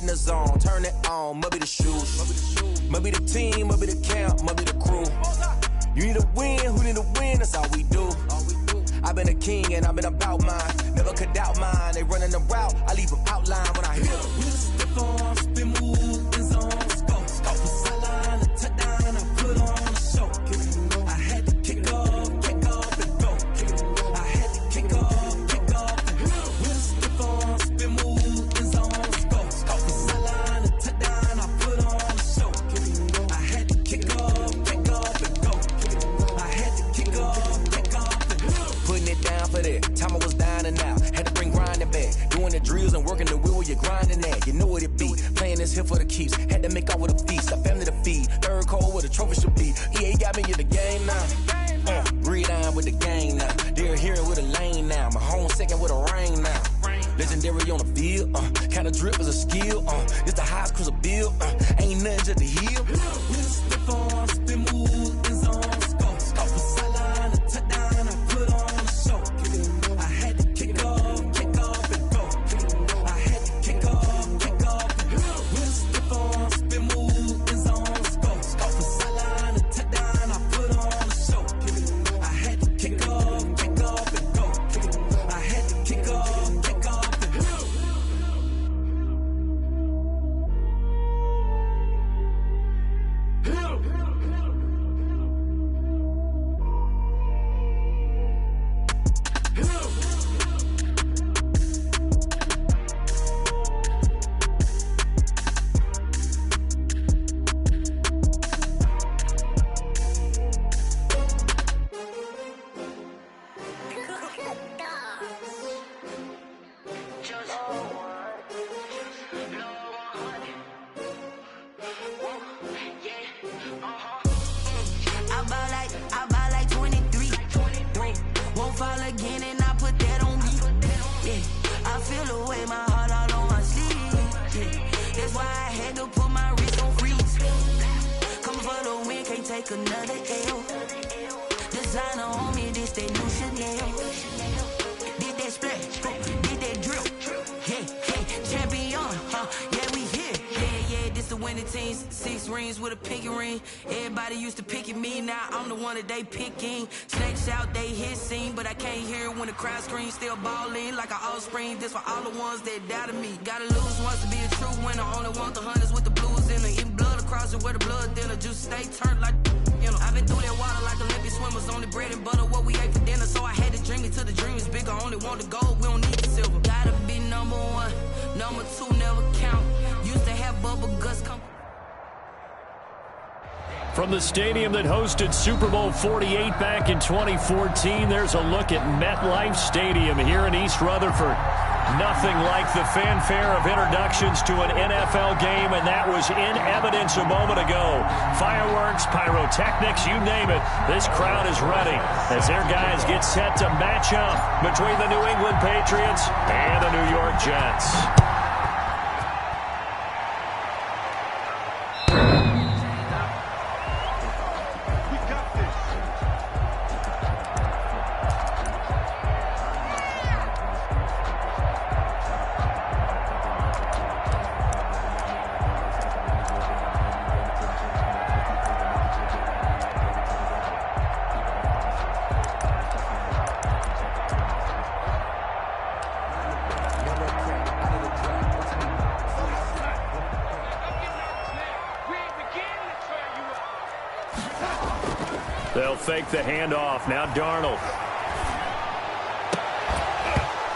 get in the zone, turn it on, must be the shoes. Must be the team, must be the camp, must be the crew. You need a win, who need a win, that's all we do. I've been a king and I've been about mine. Never could doubt mine, they running the route, I leave them outline when I hit them. Step on, spin move, in zone, scope. For sideline, a touchdown, I put on a show. I had to kick off and go. I had to kick off and go. Step on, spin move, in zone, scope. For sideline, a touchdown, I put on a show. I had to kick off and go. I had to kick off and go. Putting it down for that. Time I was down and out. Had to bring grinding back. Doing the drills and working the wheel where you're grinding at. You know what it be. Playing this here for the keeps. Had to make out with a feast. A family to feed. Third cold where the trophy should be. EA got me in the game now. Breed on with the gang now. They're hearing with a lane now. My home second with a rain now. Legendary on the field. Kind of drip is a skill. It's the highest cruiser bill. Ain't nothing just to heal. Step on, spin move, in zone, scope. For sideline, a touchdown, I put on a show. I had to kick off and go. I had to kick off and go. Step on, spin move, in zone, scope. For sideline, a touchdown, I put on a show. I had to kick off and go. I had to kick off and go. I buy like 23. Won't fall again and I put that on me. Yeah, I feel the way, my heart all on my sleeve. Yeah, that's why I had to put my wrist on freeze. Coming for the win, can't take another L. Designer on me, this that new Chanel. Did that splash, did that drill. Yeah, champion, yeah, we here. Yeah, this the winning team. 6 rings with a pinky ring. Everybody used to pick at me, now I'm the one that they picking. Snakes out, they hit scene, but I can't hear it when the crowd screams. Still balling like an offspring. This for all the ones that doubted me. Gotta lose once to be a true winner. Only want the hunters with the blues in it. Eating blood across it where the blood dinner. Juice stay turned like, you know. I've been through that water like Olympic swimmers. Only bread and butter, what we ate for dinner. So I had to dream it till the dream is bigger. Only want the gold, we don't need the silver. Gotta be number 1, number 2 never count. Used to have bubble guts come. From the stadium that hosted Super Bowl 48 back in 2014, there's a look at MetLife Stadium here in East Rutherford. Nothing like the fanfare of introductions to an NFL game, and that was in evidence a moment ago. Fireworks, pyrotechnics, you name it. This crowd is ready as their guys get set to match up between the New England Patriots and the New York Jets. They'll fake the handoff. Now Darnold.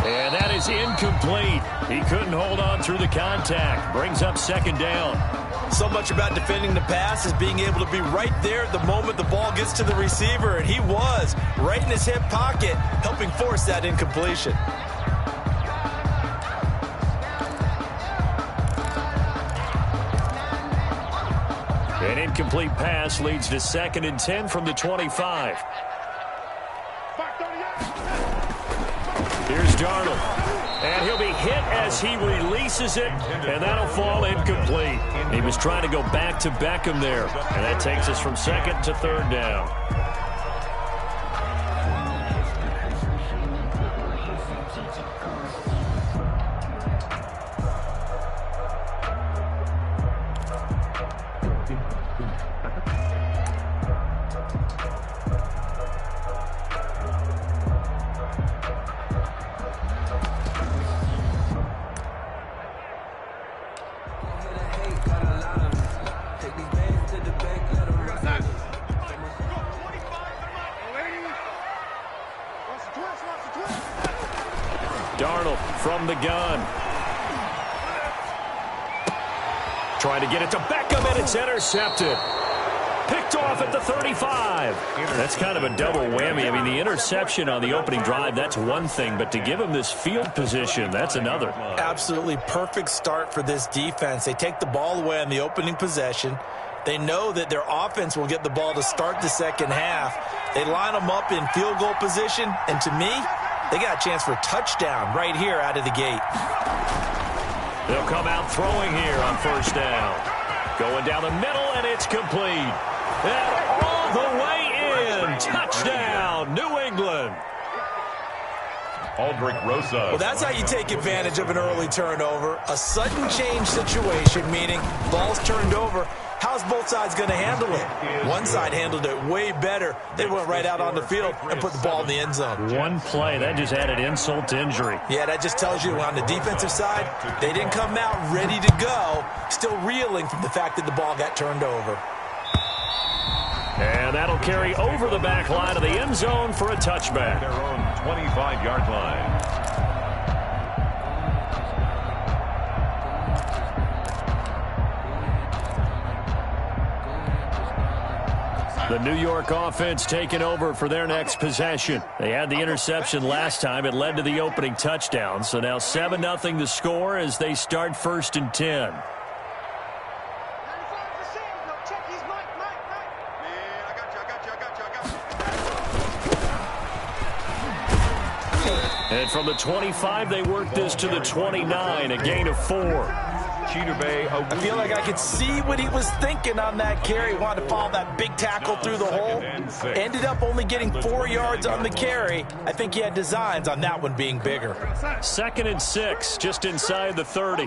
And that is incomplete. He couldn't hold on through the contact. Brings up 2nd down. So much about defending the pass is being able to be right there at the moment the ball gets to the receiver. And he was right in his hip pocket, helping force that incompletion. An incomplete pass leads to 2nd and 10 from the 25. Here's Darnold. And he'll be hit as he releases it, and that'll fall incomplete. He was trying to go back to Beckham there, and that takes us from 2nd to 3rd down. Darnold from the gun. Trying to get it to Beckham, and it's intercepted. Picked off at the 35. That's kind of a double whammy. I mean, the interception on the opening drive, that's one thing, but to give him this field position, that's another. Absolutely perfect start for this defense. They take the ball away on the opening possession. They know that their offense will get the ball to start the second half. They line them up in field goal position, and to me, they got a chance for a touchdown right here out of the gate. They'll come out throwing here on first down. Going down the middle, and it's complete. And all the way in. Touchdown, New England. Aldrich Rosa. Well, that's how you take advantage of an early turnover. A sudden change situation, meaning ball's turned over. How's both sides going to handle it? One side handled it way better. They went right out on the field and put the ball in the end zone. One play, that just added insult to injury. Yeah, that just tells you on the defensive side, they didn't come out ready to go, still reeling from the fact that the ball got turned over. And that'll carry over the back line of the end zone for a touchback. Their own 25-yard line. The New York offense taking over for their next possession. They had the interception last time. It led to the opening touchdown. So now 7-0 the score as they start 1st and 10. And from the 25, they work this to the 29, a gain of 4. I feel like I could see what he was thinking on that carry. Wanted to follow that big tackle through the hole. Ended up only getting 4 yards on the carry. I think he had designs on that one being bigger. 2nd and 6, just inside the 30.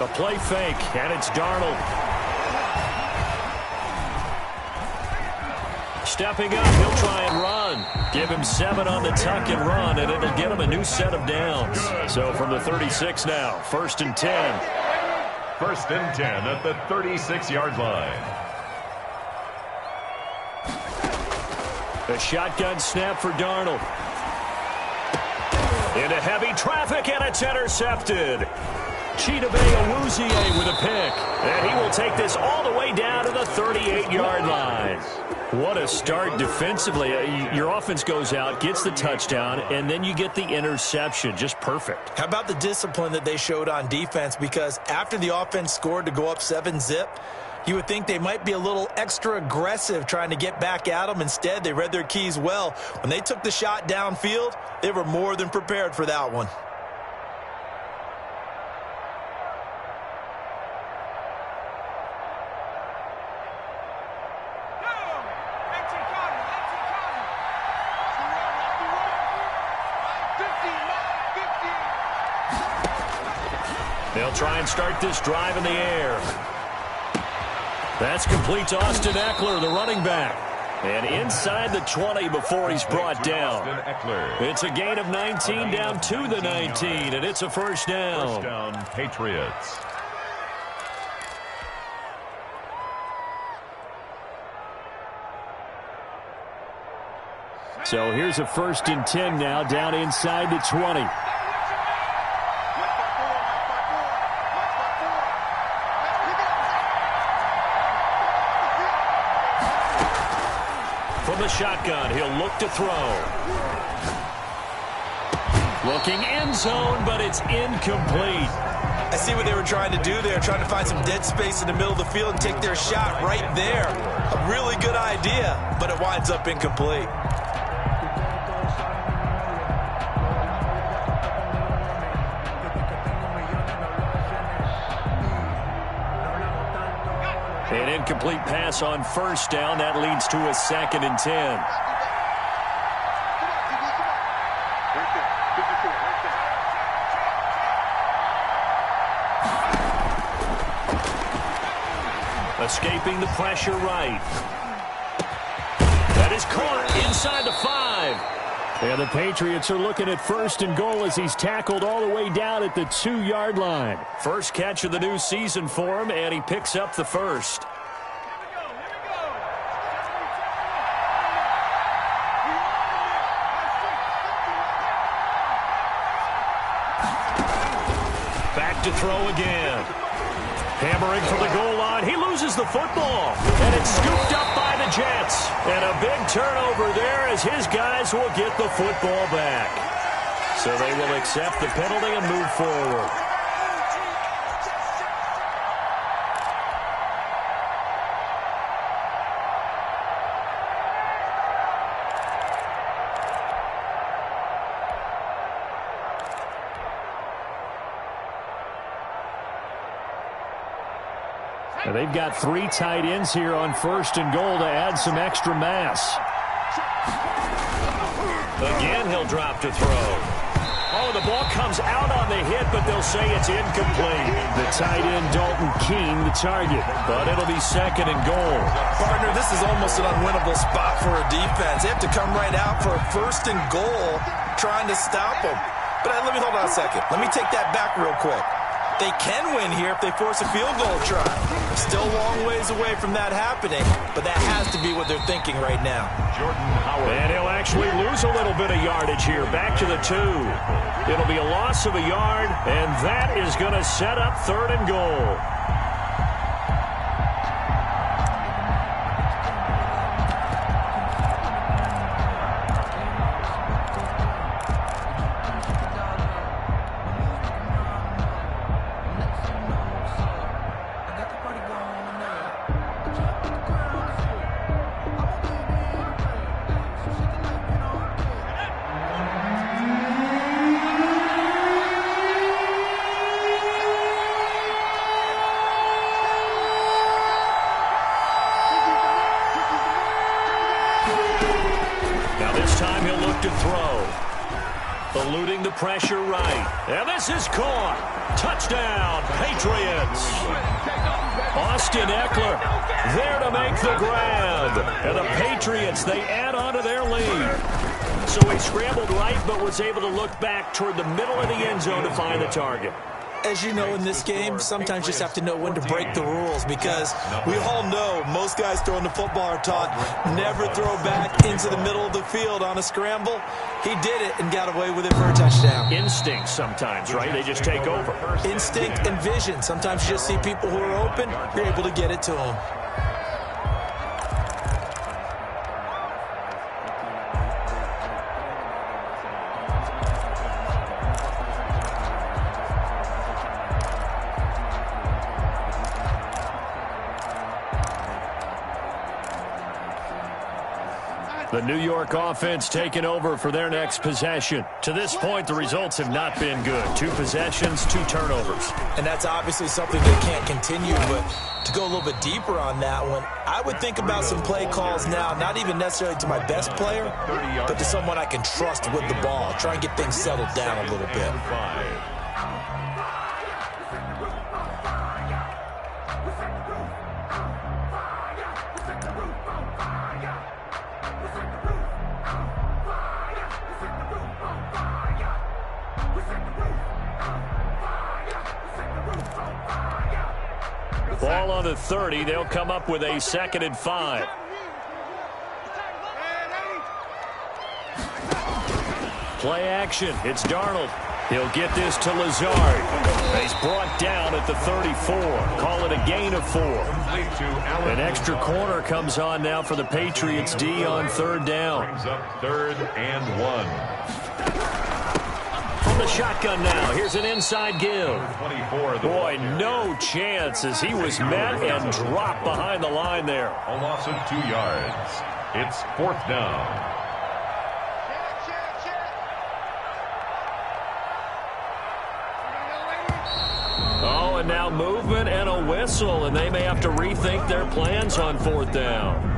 A play fake, and it's Darnold. Stepping up, he'll try and run. Give him 7 on the tuck and run, and it'll get him a new set of downs. So from the 36 now, 1st and 10. 1st and 10 at the 36-yard line. A shotgun snap for Darnold. Into heavy traffic, and it's intercepted. Triggatre110902's with a pick. And he will take this all the way down to the 38-yard line. What a start defensively. Your offense goes out, gets the touchdown, and then you get the interception. Just perfect. How about the discipline that they showed on defense? Because after the offense scored to go up 7-zip, you would think they might be a little extra aggressive trying to get back at them. Instead, they read their keys well. When they took the shot downfield, they were more than prepared for that one. They'll try and start this drive in the air. That's complete to Austin Eckler, the running back. And inside the 20 before he's brought down. It's a gain of 19 down to the 19, and it's a first down. First down, Patriots. So here's a 1st and 10 now, down inside the 20. From the shotgun, he'll look to throw. Looking end zone, but it's incomplete. I see what they were trying to do there, trying to find some dead space in the middle of the field and take their shot right there. A really good idea, but it winds up incomplete. An incomplete pass on first down. That leads to a 2nd and 10. Escaping the pressure right. That is caught inside the 5. And the Patriots are looking at 1st and goal as he's tackled all the way down at the 2-yard line. First catch of the new season for him, and he picks up the first. to throw again. Hammering from the goal line. He loses the football. And it's scooped up by the Jets. And a big turnover there as his guys will get the football back. So they will accept the penalty and move forward. And they've got 3 tight ends here on 1st and goal to add some extra mass. Again, he'll drop to throw. Oh, the ball comes out on the hit, but they'll say it's incomplete. The tight end, Dalton Keene, the target. But it'll be 2nd and goal. Partner, this is almost an unwinnable spot for a defense. They have to come right out for a 1st and goal trying to stop them. But let me hold on a second. Let me take that back real quick. They can win here if they force a field goal try. Still a long ways away from that happening, but that has to be what they're thinking right now. And he'll actually lose a little bit of yardage here. Back to the 2. It'll be a loss of a yard, and that is going to set up 3rd and goal. Eluding the pressure right. And this is caught. Touchdown, Patriots. Austin Eckler there to make the grab. And the Patriots, they add on to their lead. So he scrambled right, but was able to look back toward the middle of the end zone to find the target. As you know, in this game, sometimes you just have to know when to break the rules, because we all know most guys throwing the football are taught never throw back into the middle of the field on a scramble. He did it and got away with it for a touchdown. Instinct sometimes, right? They just take over. Instinct and vision. Sometimes you just see people who are open, you're able to get it to them. The New York offense taking over for their next possession. To this point, the results have not been good. 2 possessions, 2 turnovers. And that's obviously something they can't continue, but to go a little bit deeper on that one, I would think about some play calls now, not even necessarily to my best player, but to someone I can trust with the ball. Try and get things settled down a little bit. Ball on the 30. They'll come up with a 2nd and 5. Play action. It's Darnold. He'll get this to Lazard. He's brought down at the 34. Call it a gain of 4. An extra corner comes on now for the Patriots D on 3rd down. Brings up 3rd and 1. From the shotgun now. Here's an inside give. Boy, no chance as he was met and dropped behind the line there. A loss of 2 yards. It's 4th down. Oh, and now movement and a whistle, and they may have to rethink their plans on 4th down.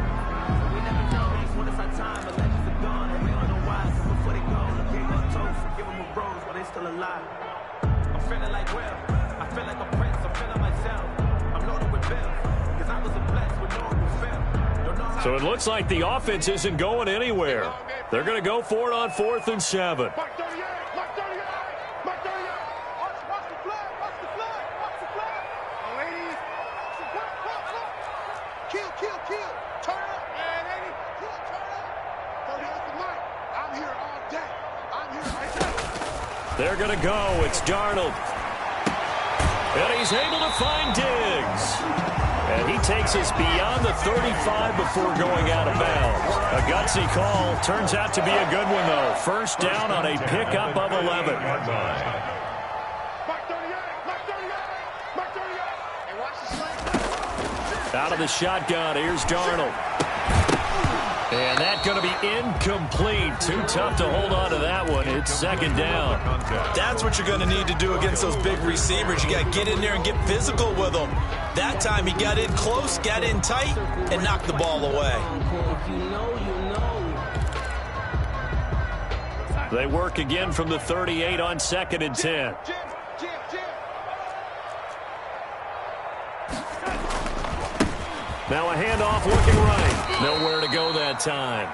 So it looks like the offense isn't going anywhere. They're going to go for it on 4th and 7. They're going to go. It's Darnold. And he's able to find Diggs. And he takes us beyond the 35 before going out of bounds. A gutsy call. Turns out to be a good one, though. First down on a pickup of 11. Out of the shotgun, here's Darnold. And that's going to be incomplete. Too tough to hold on to that one. It's second down. That's what you're going to need to do against those big receivers. You got to get in there and get physical with them. That time he got in close, got in tight, and knocked the ball away. They work again from the 38 on 2nd and 10. Now a handoff looking right. Nowhere to go that time.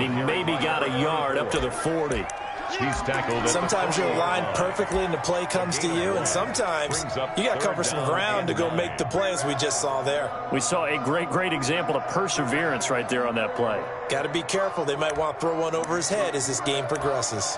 He maybe got a yard up to the 40. He's tackled. Sometimes you're aligned perfectly and the play comes to you, and sometimes you got to cover some ground to go make the play, as we just saw there. We saw a great example of perseverance right there on that play. Got to be careful. They might want to throw one over his head as this game progresses.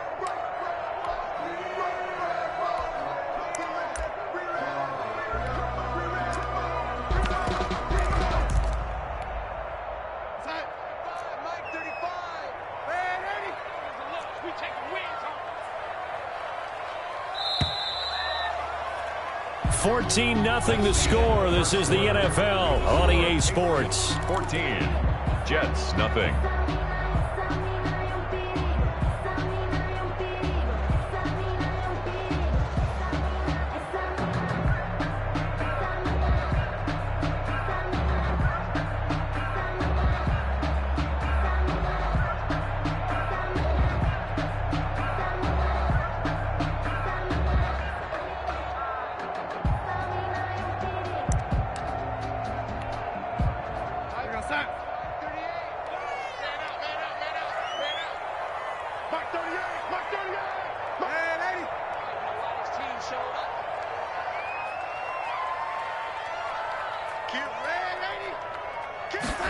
Nothing the score. This is the NFL on EA Sports. 14. Jets, nothing.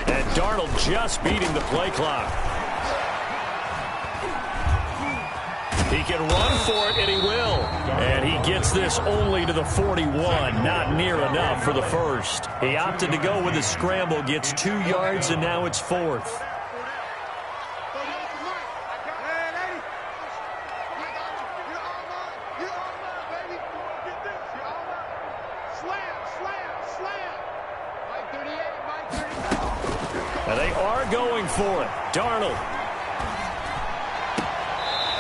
And Darnold just beating the play clock. He can run for it, and he will. And he gets this only to the 41. Not near enough for the first. He opted to go with a scramble, gets 2 yards, and now it's 4th. And they are going for it. Darnold.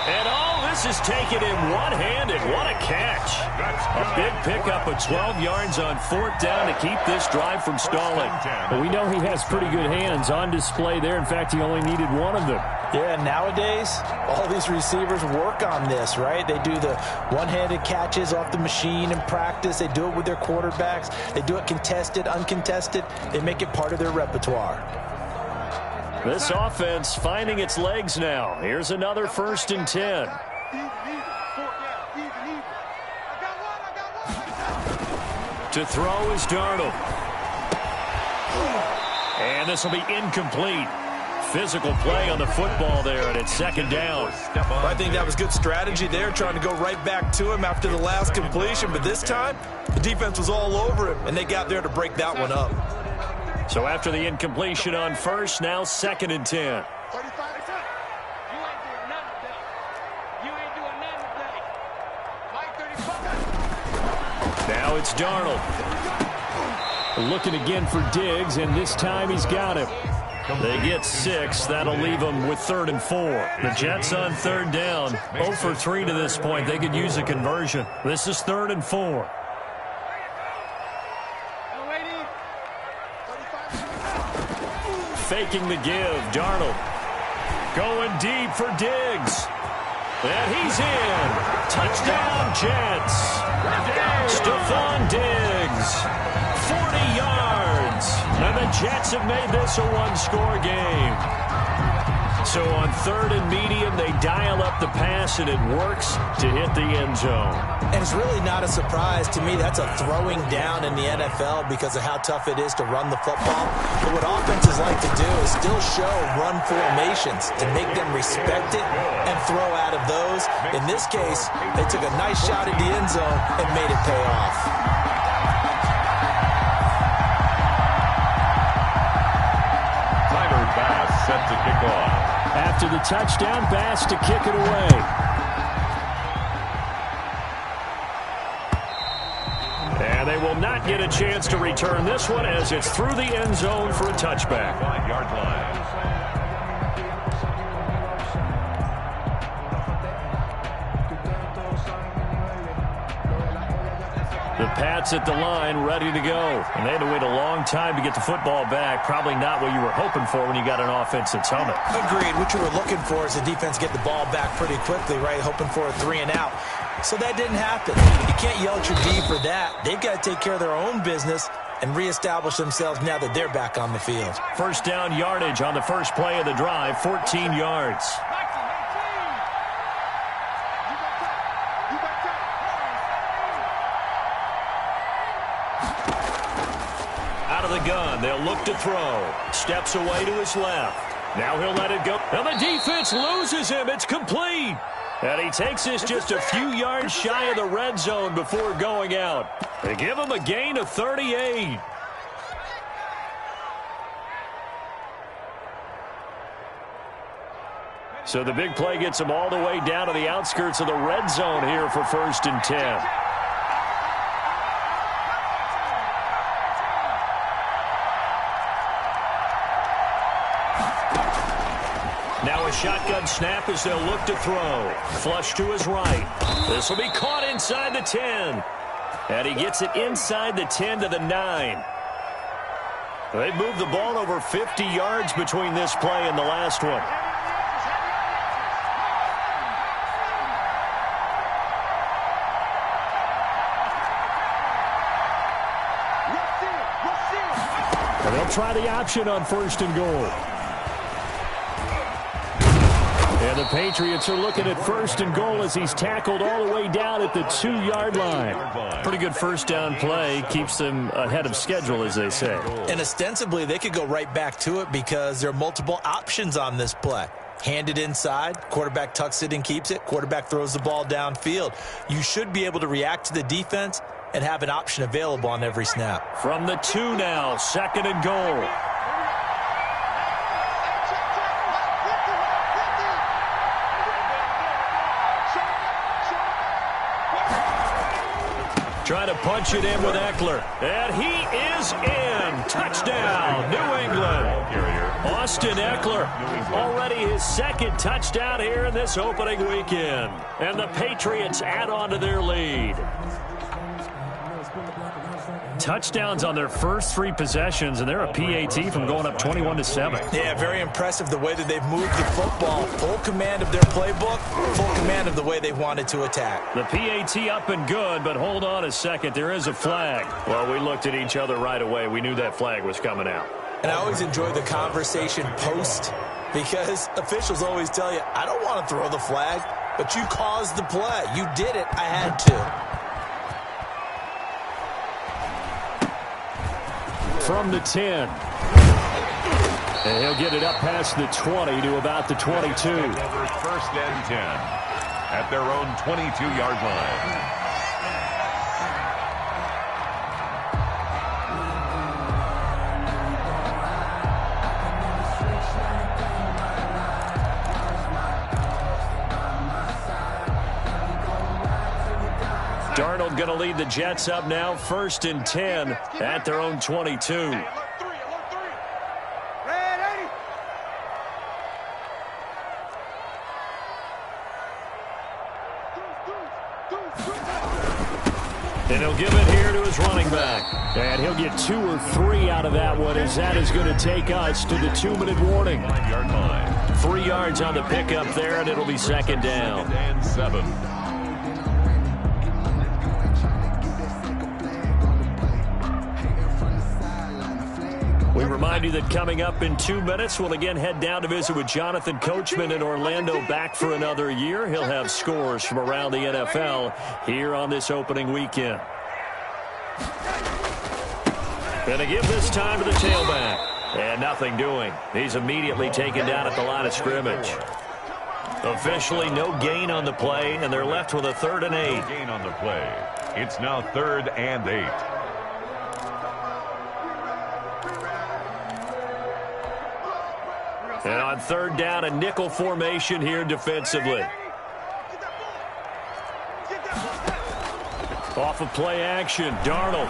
And this is taken in one-handed. What a catch. A big pickup of 12 yards on 4th down to keep this drive from stalling. But we know he has pretty good hands on display there. In fact, he only needed one of them. Yeah, nowadays, all these receivers work on this, right? They do the one-handed catches off the machine in practice. They do it with their quarterbacks. They do it contested, uncontested. They make it part of their repertoire. This offense finding its legs now. Here's another 1st and 10. To throw is Darnold. And this will be incomplete. Physical play on the football there, and it's 2nd down. I think that was good strategy there, trying to go right back to him after the last completion. But this time, the defense was all over him, and they got there to break that one up. So after the incompletion on 1st, now 2nd and 10. Now it's Darnold. Looking again for Diggs, and this time he's got him. They get 6. That'll leave them with 3rd and 4. The Jets on 3rd down. 0 for 3 to this point. They could use a conversion. This is 3rd and 4. Faking the give. Darnold going deep for Diggs. And he's in. Touchdown, Jets. Stephon Diggs. 40 yards. And the Jets have made this a one-score game. So on 3rd and medium, they dial up the pass, and it works to hit the end zone. And it's really not a surprise to me. That's a throwing down in the NFL because of how tough it is to run the football. But what offenses like to do is still show run formations to make them respect it and throw out of those. In this case, they took a nice shot at the end zone and made it pay off. Tyler Bass set to kick off. After the touchdown, Bass to kick it away. And they will not get a chance to return this one as it's through the end zone for a touchback. 5-yard line. The Pats at the line, ready to go. And they had to wait a long time to get the football back. Probably not what you were hoping for when you got an offense that's humming. Agreed. What you were looking for is the defense get the ball back pretty quickly, right? Hoping for a 3 and out. So that didn't happen. You can't yell at your D for that. They've got to take care of their own business and reestablish themselves now that they're back on the field. First down yardage on the first play of the drive, 14 yards. Out of the gun, they'll look to throw. Steps away to his left. Now he'll let it go. And the defense loses him. It's complete. And he takes this just a few yards shy of the red zone before going out. They give him a gain of 38. So the big play gets him all the way down to the outskirts of the red zone here for 1st and 10. Now a shotgun snap as they'll look to throw. Flush to his right. This will be caught inside the 10. And he gets it inside the 10 to the 9. They've moved the ball over 50 yards between this play and the last one. And they'll try the option on 1st and goal. And the Patriots are looking at 1st and goal as he's tackled all the way down at the 2-yard line. Pretty good first down play. Keeps them ahead of schedule, as they say. And ostensibly, they could go right back to it because there are multiple options on this play. Hand it inside, quarterback tucks it and keeps it, quarterback throws the ball downfield. You should be able to react to the defense and have an option available on every snap. From the 2 now, 2nd and goal. Trying to punch it in with Eckler. And he is in. Touchdown, New England. Austin Eckler, already his 2nd touchdown here in this opening weekend. And the Patriots add on to their lead. Touchdowns on their first 3 possessions, and they're a PAT from going up 21-7. Yeah, very impressive the way that they've moved the football. Full command of their playbook, full command of the way they wanted to attack. The PAT up and good, but hold on a second. There is a flag. Well, we looked at each other right away. We knew that flag was coming out. And I always enjoy the conversation post because officials always tell you, I don't want to throw the flag, but you caused the play. You did it. I had to. From the 10. And he'll get it up past the 20 to about the 22. Over 1st and 10 at their own 22-yard line. Darnold going to lead the Jets up now, 1st and 10 at their own 22. And he'll give it here to his running back. And he'll get 2 or 3 out of that one as that is going to take us to the 2-minute warning. 9-yard line. 3 yards on the pickup there, and it'll be 2nd down. 2nd and 7. We remind you that coming up in 2 minutes, we'll again head down to visit with Jonathan Coachman in Orlando, back for another year. He'll have scores from around the NFL here on this opening weekend. Gonna give this time to the tailback. And nothing doing. He's immediately taken down at the line of scrimmage. Officially no gain on the play, and they're left with a 3rd and 8. No gain on the play. It's now 3rd and 8. And on 3rd down, a nickel formation here defensively. Off of play action, Darnold.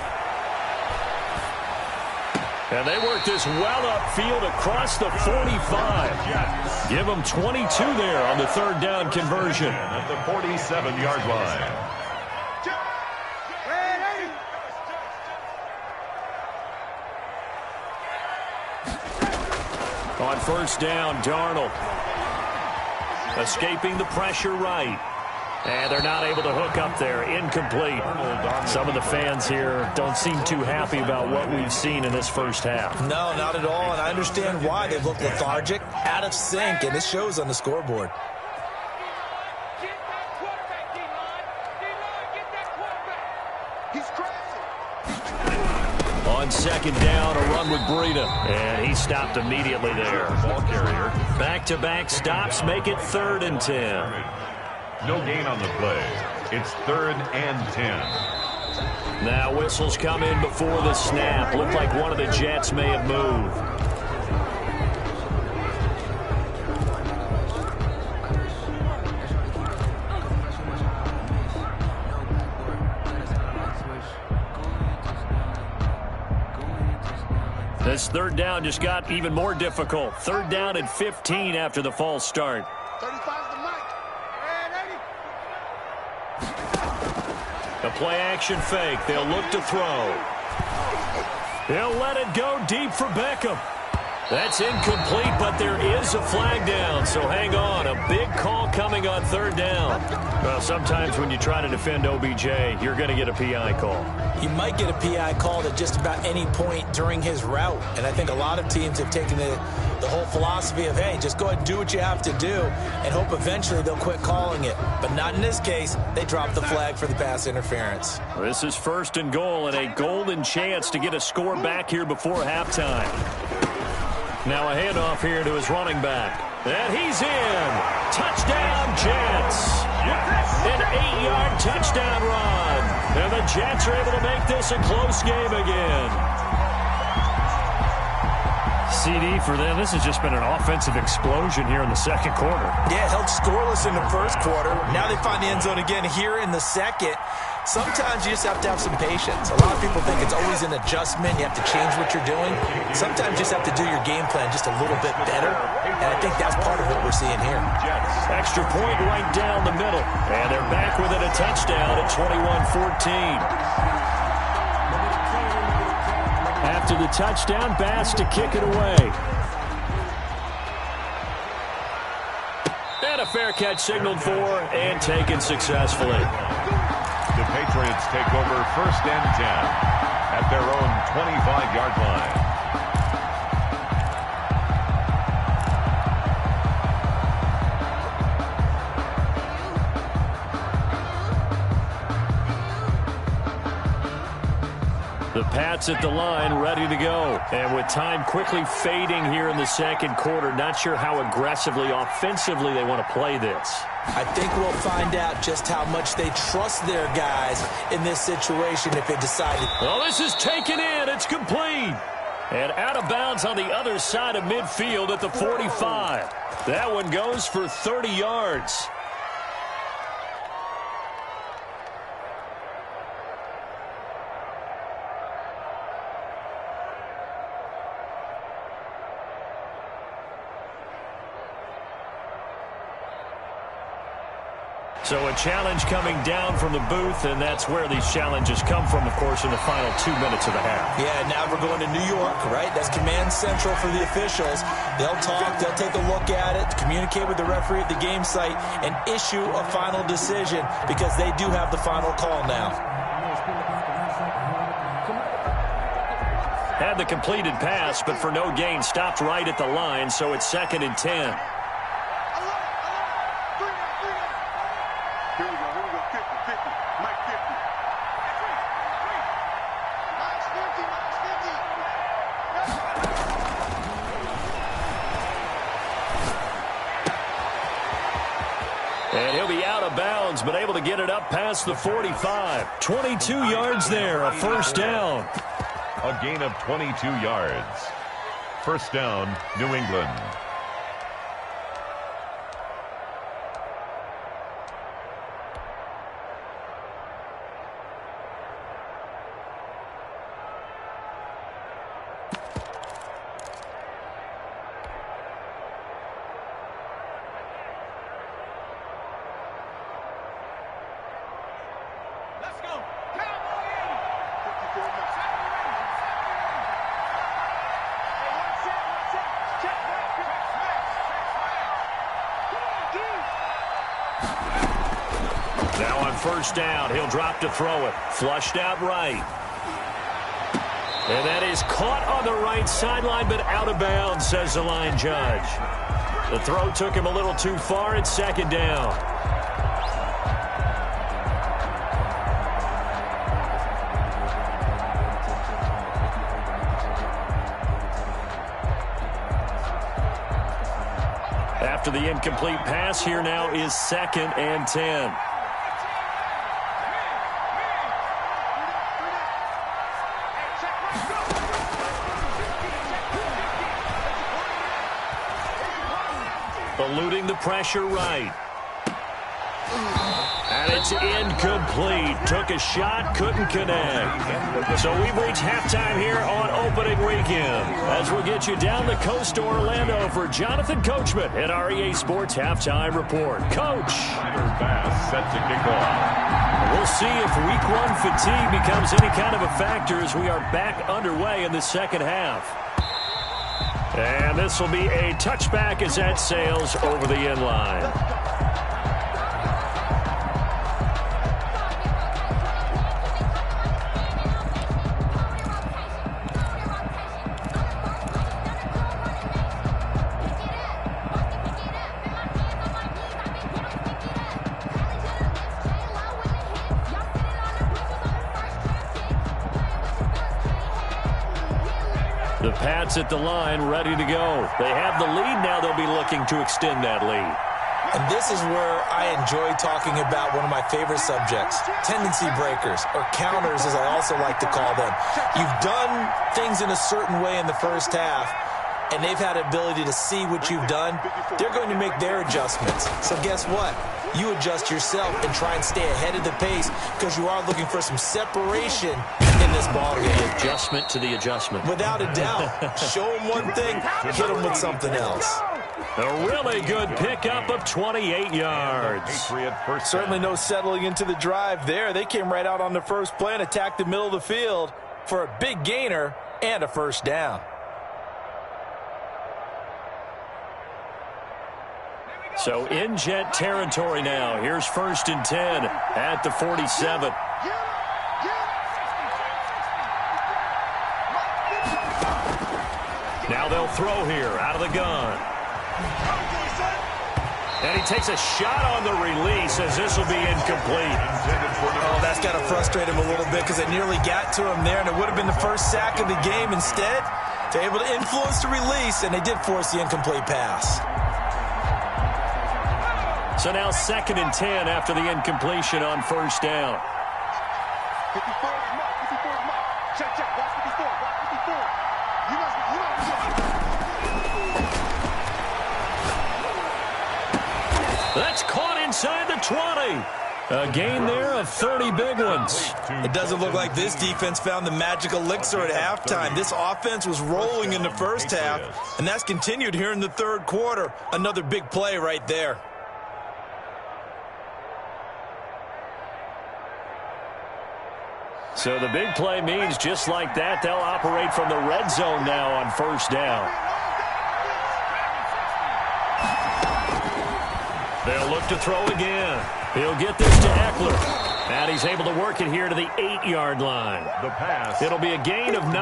And they work this well upfield across the 45. Give them 22 there on the 3rd down conversion. At the 47-yard line. On 1st down, Darnold. Escaping the pressure right. And they're not able to hook up there. Incomplete. Some of the fans here don't seem too happy about what we've seen in this first half. No, not at all, and I understand why. They've looked lethargic, out of sync, and it shows on the scoreboard. On 2nd down, a run with Breida. And he stopped immediately there. Ball carrier. Back-to-back stops make it 3rd and 10. No gain on the play. It's 3rd and 10. Now whistles come in before the snap. Looked like one of the Jets may have moved. This 3rd down just got even more difficult. 3rd down and 15 after the false start. 35's the mic. A play-action fake. They'll look to throw. He'll let it go deep for Beckham. That's incomplete, but there is a flag down, so hang on. A big call coming on 3rd down. Well, sometimes when you try to defend OBJ, you're going to get a PI call. You might get a PI called at just about any point during his route, and I think a lot of teams have taken the whole philosophy of, hey, just go ahead and do what you have to do and hope eventually they'll quit calling it. But not in this case. They dropped the flag for the pass interference. This is 1st and goal and a golden chance to get a score back here before halftime. Now a handoff here to his running back. And he's in. Touchdown, Jets. An 8-yard touchdown run. And the Jets are able to make this a close game again. CD for them. This has just been an offensive explosion here in the 2nd quarter. Yeah, held scoreless in the 1st quarter. Now they find the end zone again here in the 2nd. Sometimes you just have to have some patience. A lot of people think it's always an adjustment. You have to change what you're doing. Sometimes you just have to do your game plan just a little bit better. And I think that's part of what we're seeing here. Extra point right down the middle. And they're back within a touchdown at 21-14. After the touchdown, Bass to kick it away. And a fair catch signaled for and taken successfully. The Patriots take over 1st and 10 at their own 25-yard line. The Pats at the line, ready to go. And with time quickly fading here in the 2nd quarter, not sure how aggressively, offensively they want to play this. I think we'll find out just how much they trust their guys in this situation if they decide to. Well, this is taken in. It's complete. And out of bounds on the other side of midfield at the 45. That one goes for 30 yards. So a challenge coming down from the booth, and that's where these challenges come from, of course, in the final 2 minutes of the half. Yeah, now we're going to New York, right? That's command central for the officials. They'll talk, they'll take a look at it, communicate with the referee at the game site, and issue a final decision because they do have the final call now. Had the completed pass, but for no gain, stopped right at the line, so it's 2nd and 10. And he'll be out of bounds, but able to get it up past the 45. 22 yards there, a first down. A gain of 22 yards. First down, New England. Now on first down, he'll drop to throw it. Flushed out right. And that is caught on the right sideline, but out of bounds, says the line judge. The throw took him a little too far. It's second down. After the incomplete pass, here now is 2nd and 10. Eluding the pressure right. And it's incomplete. Took a shot, couldn't connect. So we've reached halftime here on opening weekend. As we'll get you down the coast to Orlando for Jonathan Coachman at our EA Sports Halftime Report. Coach. Pass set to kick off. We'll see if week 1 fatigue becomes any kind of a factor as we are back underway in the second half. And this will be a touchback as that sails over the end line. The Pats at the line, ready to go. They have the lead now. They'll be looking to extend that lead. And this is where I enjoy talking about one of my favorite subjects, tendency breakers, or counters as I also like to call them. You've done things in a certain way in the first half, and they've had the ability to see what you've done. They're going to make their adjustments. So guess what? You adjust yourself and try and stay ahead of the pace because you are looking for some separation in this ball game. Adjustment to the adjustment. Without a doubt. Show them one thing, hit them with something else. A really good pickup of 28 yards. Certainly no settling into the drive there. They came right out on the first play and attacked the middle of the field for a big gainer and a first down. So in Jet territory now. Here's 1st and 10 at the 47. Now they'll throw here out of the gun. And he takes a shot on the release as this will be incomplete. Oh, that's got to frustrate him a little bit because it nearly got to him there, and it would have been the first sack of the game. Instead, they're able to influence the release, and they did force the incomplete pass. So now 2nd and 10 after the incompletion on first down. That's caught inside the 20. A gain there of 30 big ones. It doesn't look like this defense found the magic elixir at halftime. This offense was rolling in the first half, and that's continued here in the third quarter. Another big play right there. So the big play means just like that, they'll operate from the red zone now on first down. They'll look to throw again. He'll get this to Eckler. And he's able to work it here to the 8-yard line. The pass. It'll be a gain of 9,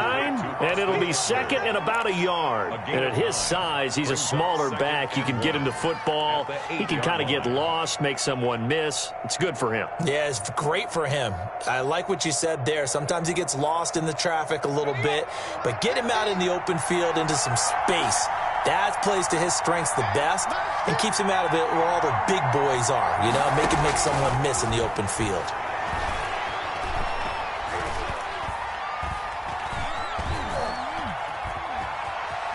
and it'll be 2nd and about a yard. And at his size, he's a smaller back. You can get him to football. He can kind of get lost, make someone miss. It's good for him. Yeah, it's great for him. I like what you said there. Sometimes he gets lost in the traffic a little bit, but get him out in the open field into some space. That plays to his strengths the best and keeps him out of it where all the big boys are, you know, make someone miss in the open field.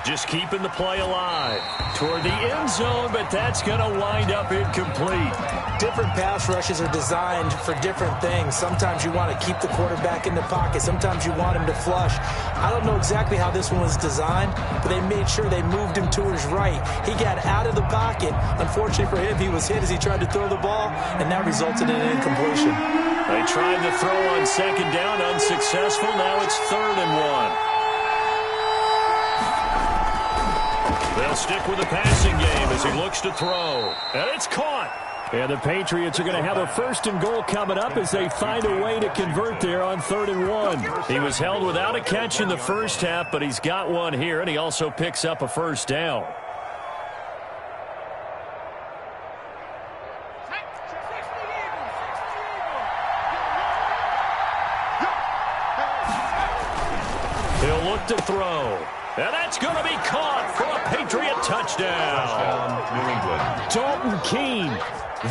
Just keeping the play alive toward the end zone, but that's going to wind up incomplete. Different pass rushes are designed for different things. Sometimes you want to keep the quarterback in the pocket. Sometimes you want him to flush. I don't know exactly how this one was designed, but they made sure they moved him to his right. He got out of the pocket. Unfortunately for him, he was hit as he tried to throw the ball, and that resulted in an incompletion. They tried the throw on second down, unsuccessful. Now it's 3rd and 1. They'll stick with the passing game as he looks to throw. And it's caught. And the Patriots are going to have a 1st and goal coming up as they find a way to convert there on 3rd and 1. He was held without a catch in the first half, but he's got one here, and he also picks up a 1st down. He'll look to throw. And that's going to be caught for a Patriot touchdown. New England. Dalton Keene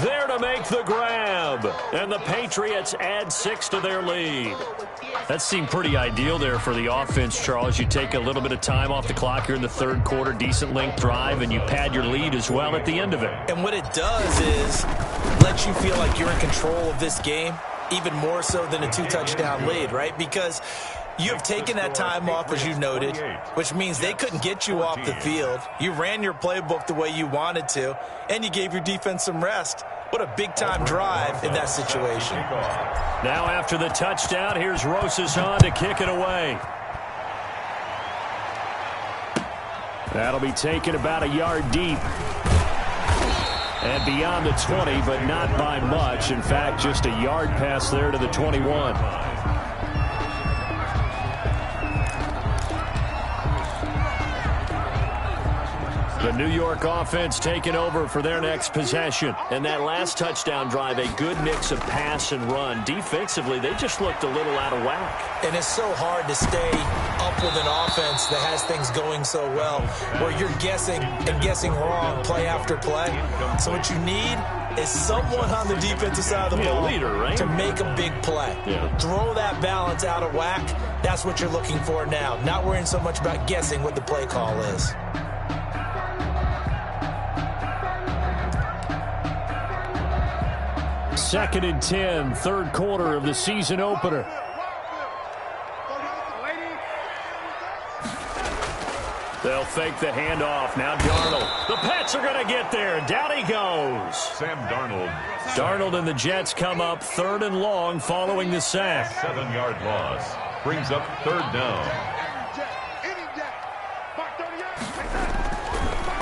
there to make the grab. And the Patriots add 6 to their lead. That seemed pretty ideal there for the offense, Charles. You take a little bit of time off the clock here in the 3rd quarter, decent length drive, and you pad your lead as well at the end of it. And what it does is let you feel like you're in control of this game, even more so than a 2-touchdown lead, right? Because you have taken that time off, as you noted, which means they couldn't get you off the field. You ran your playbook the way you wanted to, and you gave your defense some rest. What a big-time drive in that situation. Now after the touchdown, here's Rosas on to kick it away. That'll be taken about a yard deep. And beyond the 20, but not by much. In fact, just a yard pass there to the 21. The New York offense taking over for their next possession. And that last touchdown drive, a good mix of pass and run. Defensively, they just looked a little out of whack. And it's so hard to stay up with an offense that has things going so well, where you're guessing and guessing wrong play after play. So what you need is someone on the defensive side of the ball leader, right? to make a big play. Throw that balance out of whack. That's what you're looking for now. Not worrying so much about guessing what the play call is. Second and 10, 3rd quarter of the season opener. They'll fake the handoff. Now Darnold. The Pats are going to get there. Down he goes. Sam Darnold. Darnold and the Jets come up 3rd and long following the sack. 7-yard loss. Brings up 3rd down.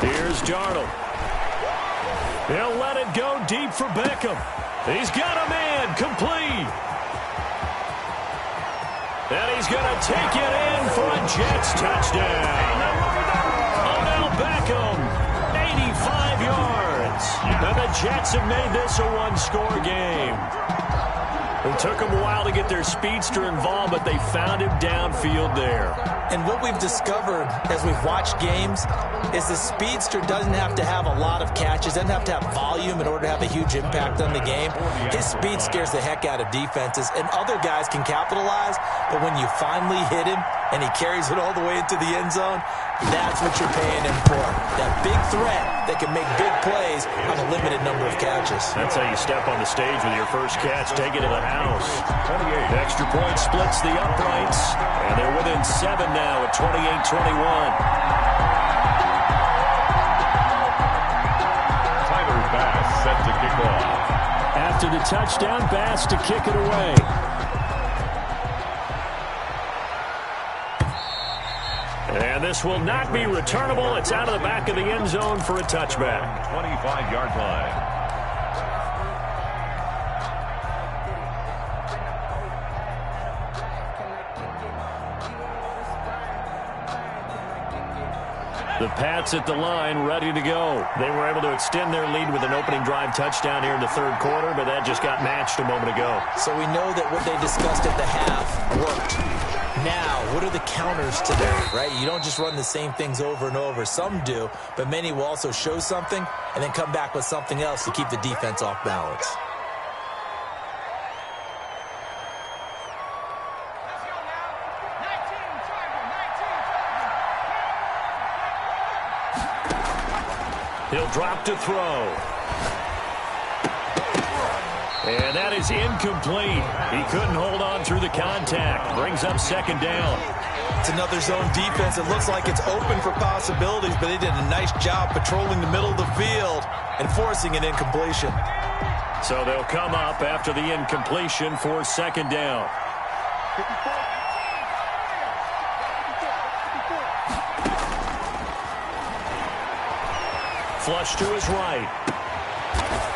Here's Darnold. He'll let it go deep for Beckham. He's got a man complete. And he's going to take it in for a Jets touchdown. Odell Beckham, 85 yards. And the Jets have made this a 1-score game. It took them a while to get their speedster involved, but they found him downfield there. And what we've discovered as we've watched games is the speedster doesn't have to have a lot of catches, doesn't have to have volume in order to have a huge impact on the game. His speed scares the heck out of defenses, and other guys can capitalize, but when you finally hit him and he carries it all the way into the end zone, that's what you're paying him for. That big threat that can make big plays on a limited number of catches. That's how you step on the stage with your first catch. Take it to the house. Extra point splits the uprights. And they're within 7 now at 28-21. Tyler Bass set to kick off. After the touchdown, Bass to kick it away. And this will not be returnable. It's out of the back of the end zone for a touchback. 25-yard line. The Pats at the line, ready to go. They were able to extend their lead with an opening drive touchdown here in the 3rd quarter, but that just got matched a moment ago. So we know that what they discussed at the half worked. Now, what are the counters to that, right? You don't just run the same things over and over. Some do, but many will also show something and then come back with something else to keep the defense off balance. He'll drop to throw. And that is incomplete. He couldn't hold on through the contact. Brings up second down. It's another zone defense. It looks like it's open for possibilities, but they did a nice job patrolling the middle of the field and forcing an incompletion. So they'll come up after the incompletion for second down. Flush to his right.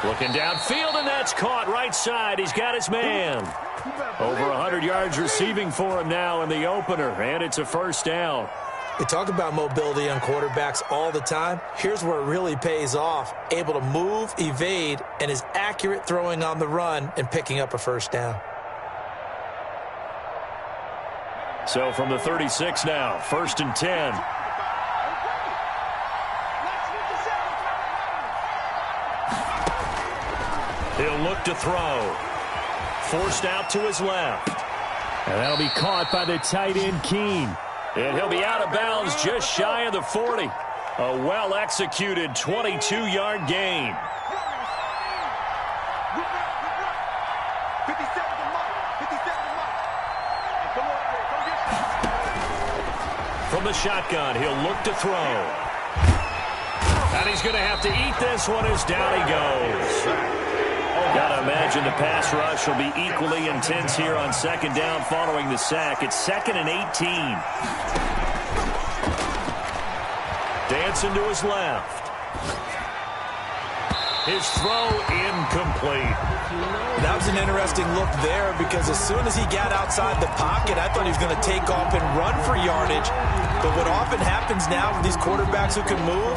Looking downfield, and that's caught right side. He's got his man. Over 100 yards receiving for him now in the opener, and it's a first down. They talk about mobility on quarterbacks all the time. Here's where it really pays off. Able to move, evade, and is accurate throwing on the run and picking up a first down. So from the 36 now, 1st and 10. He'll look to throw. Forced out to his left. And that'll be caught by the tight end, Keene. And he'll be out of bounds just shy of the 40. A well-executed 22-yard gain. From the shotgun, he'll look to throw. And he's going to have to eat this one as down he goes. Got to imagine the pass rush will be equally intense here on second down following the sack. It's 2nd and 18. Dancing to his left. His throw incomplete. That was an interesting look there because as soon as he got outside the pocket, I thought he was going to take off and run for yardage. But what often happens now with these quarterbacks who can move,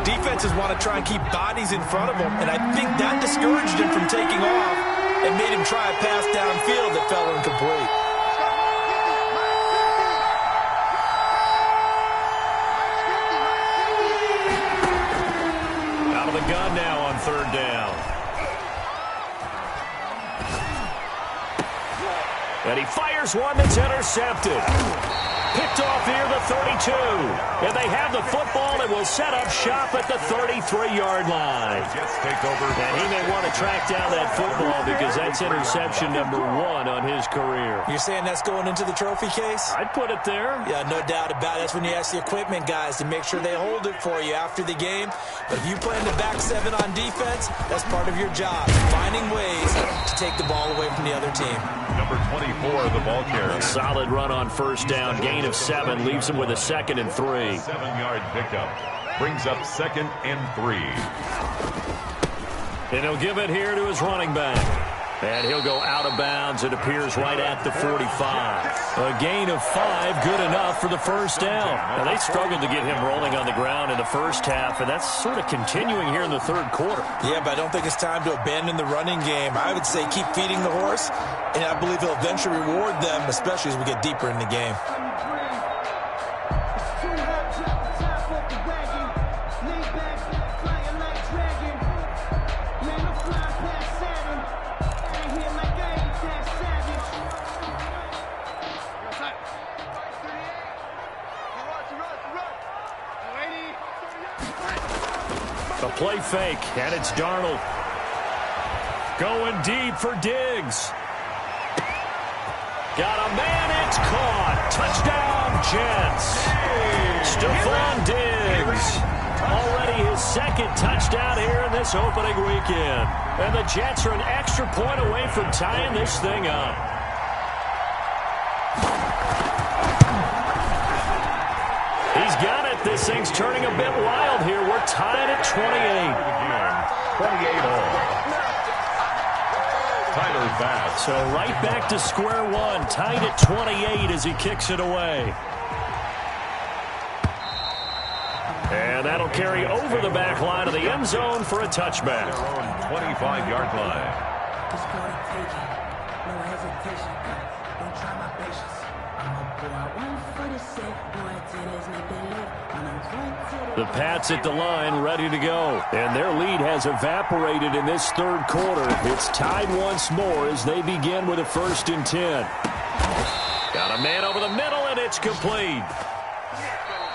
defenses want to try and keep bodies in front of them, and I think that discouraged him from taking off and made him try a pass downfield that fell incomplete. Out of the gun now on 3rd down. And he fires one that's intercepted. Picked off here, the 32. And they have the football and will set up shop at the 33-yard line. And he may want to track down that football because that's interception number 1 on his career. You're saying that's going into the trophy case? I'd put it there. Yeah, no doubt about it. That's when you ask the equipment guys to make sure they hold it for you after the game. But if you plan to back 7 on defense, that's part of your job, finding ways to take the ball away from the other team. Number 24, the ball carrier. A solid run on 1st down. Gain of 7 leaves him with a 2nd and 3. 7-yard pickup brings up 2nd and 3. And he'll give it here to his running back. And he'll go out of bounds. It appears right at the 45. A gain of 5, good enough for the first down. Now, they struggled to get him rolling on the ground in the first half, and that's sort of continuing here in the 3rd quarter. Yeah, but I don't think it's time to abandon the running game. I would say keep feeding the horse, and I believe he'll eventually reward them, especially as we get deeper in the game. A play fake, and it's Darnold. Going deep for Diggs. Got a man, it's caught. Touchdown, Jets. Stephon Diggs. Already his 2nd touchdown here in this opening weekend. And the Jets are an extra point away from tying this thing up. He's got it. This thing's turning a bit wild here. We're tied at 28. 28 all. Tyler Bass. So right back to square one. Tied at 28 as he kicks it away. And that'll carry over the back line of the end zone for a touchback. 25-yard line. No hesitation. Don't try my patience. The Pats at the line, ready to go. And their lead has evaporated in this third quarter. It's tied once more as they begin with a 1st and 10. Got a man over the middle, and it's complete.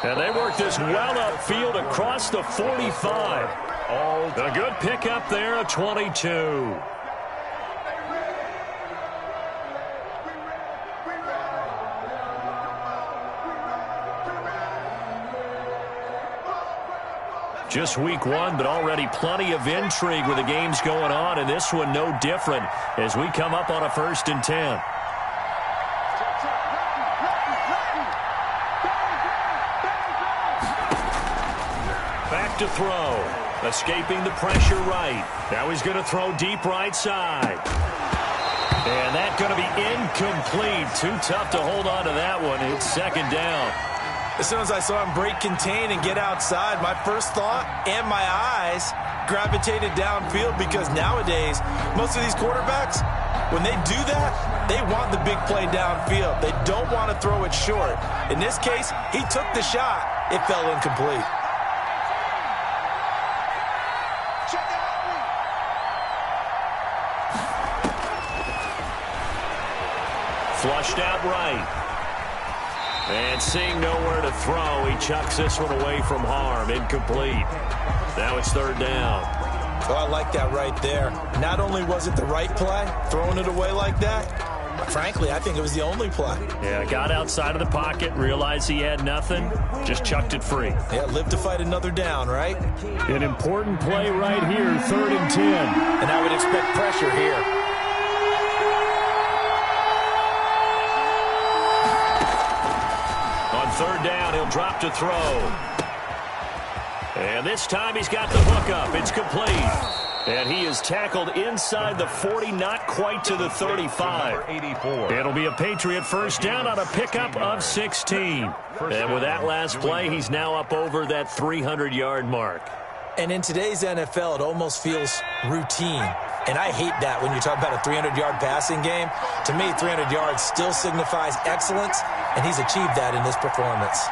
And they work this well upfield across the 45. A good pickup there, a 22. Just week 1, but already plenty of intrigue with the games going on, and this one no different as we come up on a 1st and 10. Back to throw. Escaping the pressure right. Now he's going to throw deep right side. And that's going to be incomplete. Too tough to hold on to that one. It's 2nd down. As soon as I saw him break contain and get outside, my first thought and my eyes gravitated downfield, because nowadays, most of these quarterbacks, when they do that, they want the big play downfield. They don't want to throw it short. In this case, he took the shot. It fell incomplete. Flushed out right. And seeing nowhere to throw, he chucks this one away from harm. Incomplete. Now it's 3rd down. Oh, I like that right there. Not only was it the right play, throwing it away like that, but frankly, I think it was the only play. Yeah, got outside of the pocket, realized he had nothing, just chucked it free. Yeah, live to fight another down, right? An important play right here, 3rd and 10. And I would expect pressure here. On 3rd down, he'll drop to throw. And this time he's got the hook up. It's complete. And he is tackled inside the 40, not quite to the 35. It'll be a Patriot 1st down on a pickup of 16. And with that last play, he's now up over that 300-yard mark. And in today's NFL, it almost feels routine. And I hate that when you talk about a 300-yard passing game. To me, 300 yards still signifies excellence, and he's achieved that in this performance.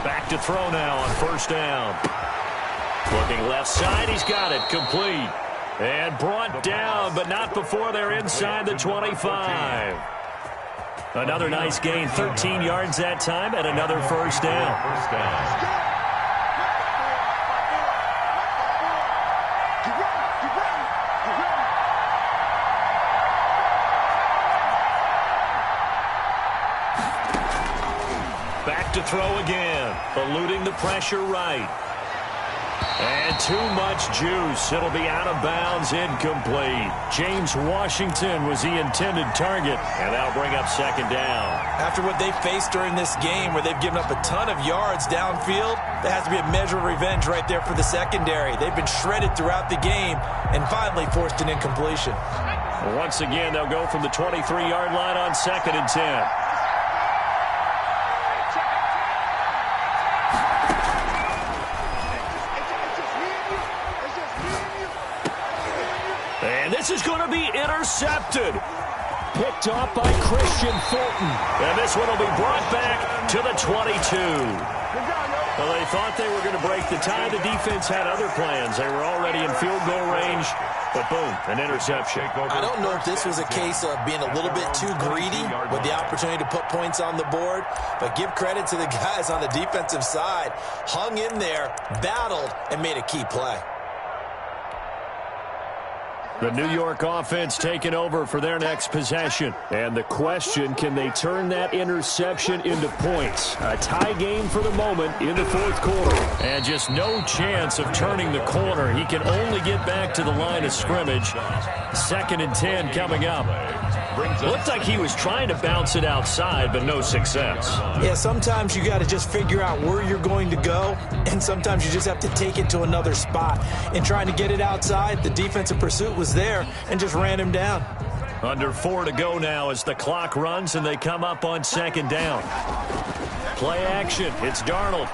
Back to throw now on 1st down. Looking left side, he's got it. Complete. And brought down, but not before they're inside the 25. Another nice gain, 13 yards that time, and another 1st down. Back to throw again, eluding the pressure right. And too much juice. It'll be out of bounds, incomplete. James Washington was the intended target, and that'll bring up 2nd down. After what they faced during this game, where they've given up a ton of yards downfield, there has to be a measure of revenge right there for the secondary. They've been shredded throughout the game and finally forced an incompletion. Once again, they'll go from the 23-yard line on 2nd and 10. This is going to be intercepted. Picked off by Christian Fulton. And this one will be brought back to the 22. Well, they thought they were going to break the tie. The defense had other plans. They were already in field goal range. But boom, an interception. I don't know if this was a case of being a little bit too greedy with the opportunity to put points on the board. But give credit to the guys on the defensive side. Hung in there, battled, and made a key play. The New York offense taking over for their next possession. And the question, can they turn that interception into points? A tie game for the moment in the 4th quarter. And just no chance of turning the corner. He can only get back to the line of scrimmage. 2nd and 10 coming up. Looked like he was trying to bounce it outside, but no success. Yeah, sometimes you got to just figure out where you're going to go, and sometimes you just have to take it to another spot. In trying to get it outside, the defensive pursuit was there and just ran him down. Under 4 to go now as the clock runs and they come up on 2nd down. Play action. It's Darnold.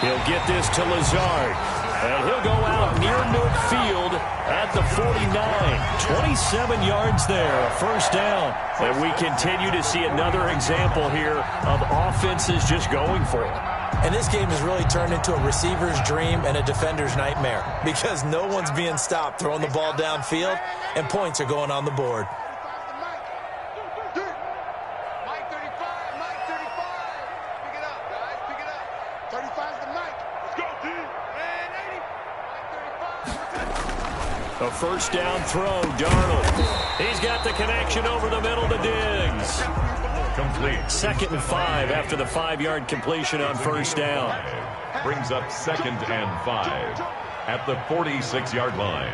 He'll get this to Lazard. And he'll go out near midfield at the 49. 27 yards there, first down. And we continue to see another example here of offenses just going for it. And this game has really turned into a receiver's dream and a defender's nightmare because no one's being stopped throwing the ball downfield, and points are going on the board. A first down throw, Darnold. He's got the connection over the middle to Diggs. Complete. 2nd and 5 after the 5-yard completion on first down. Brings up 2nd and 5 at the 46-yard line.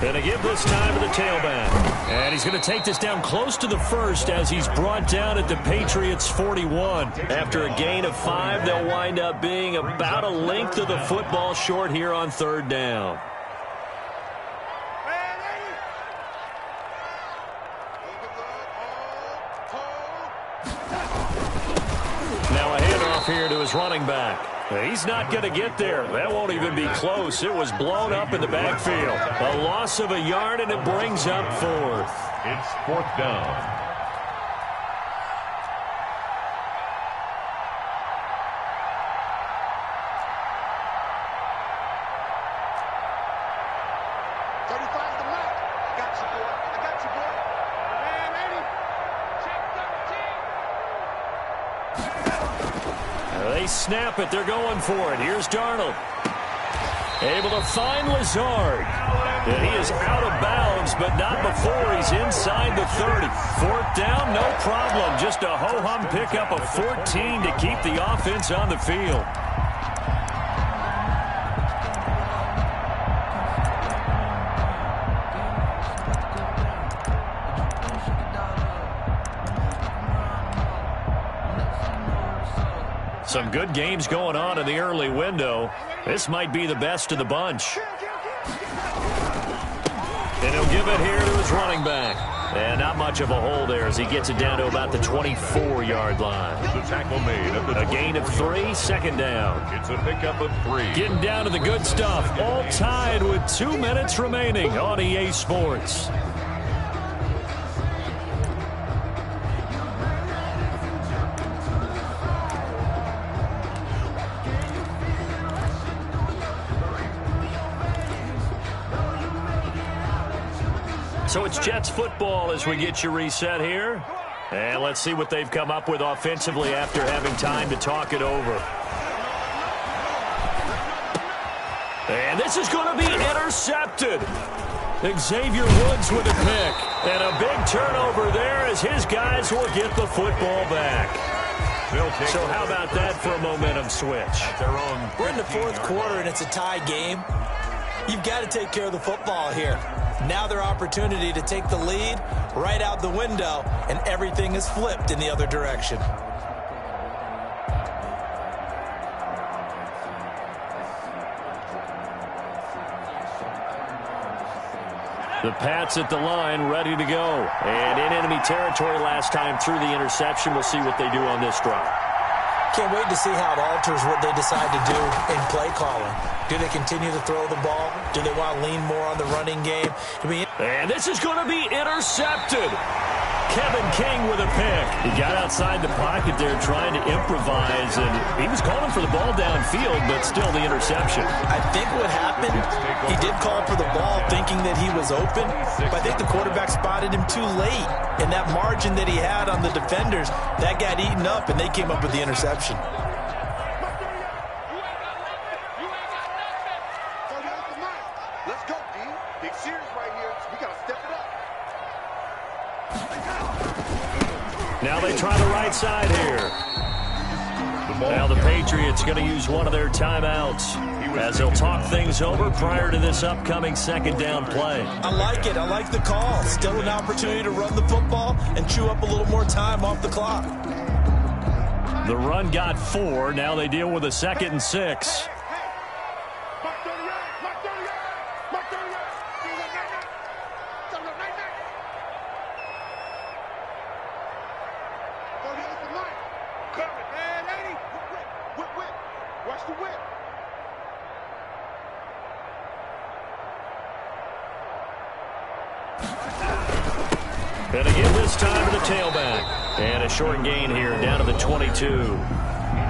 And a give this time to the tailback. And he's going to take this down close to the first as he's brought down at the Patriots' 41. After a gain of 5, they'll wind up being about a length of the football short here on 3rd down. Now a handoff here to his running back. He's not going to get there. That won't even be close. It was blown up in the backfield. A loss of a yard, and it brings up 4th. It's 4th down. They snap it. They're going for it. Here's Darnold. Able to find Lazard. And he is out of bounds, but not before he's inside the 30. 4th down, no problem. Just a ho-hum pickup of 14 to keep the offense on the field. Some good games going on in the early window. This might be the best of the bunch. And he'll give it here to his running back. And not much of a hole there as he gets it down to about the 24-yard line. The tackle made at the a gain of 3, 2nd down. It's a pickup of 3. Getting down to the good stuff. All tied with 2 minutes remaining on EA Sports. So it's Jets football as we get you reset here. And let's see what they've come up with offensively after having time to talk it over. And this is going to be intercepted. Xavier Woods with a pick. And a big turnover there as his guys will get the football back. So how about that for a momentum switch? We're in the 4th quarter and it's a tie game. You've got to take care of the football here. Now their opportunity to take the lead right out the window, and everything is flipped in the other direction. The Pats at the line, ready to go. And in enemy territory last time through the interception. We'll see what they do on this drive. Can't wait to see how it alters what they decide to do in play calling. Do they continue to throw the ball? Do they want to lean more on the running game? And this is going to be intercepted. Kevin King with a pick. He got outside the pocket there trying to improvise, and he was calling for the ball downfield, but still the interception. I think what happened, he did call for the ball thinking that he was open, but I think the quarterback spotted him too late. And that margin that he had on the defenders, that got eaten up, and they came up with the interception. Let's go, D. Big series right here. We got to step it up. Now they try the right side here. Now the Patriots going to use one of their timeouts as they'll talk things over prior to this upcoming 2nd down play. I like it. I like the call. Still an opportunity to run the football and chew up a little more time off the clock. The run got 4. Now they deal with a 2nd and 6. Watch the whip. And again this time to the tailback. And a short gain here down to the 22.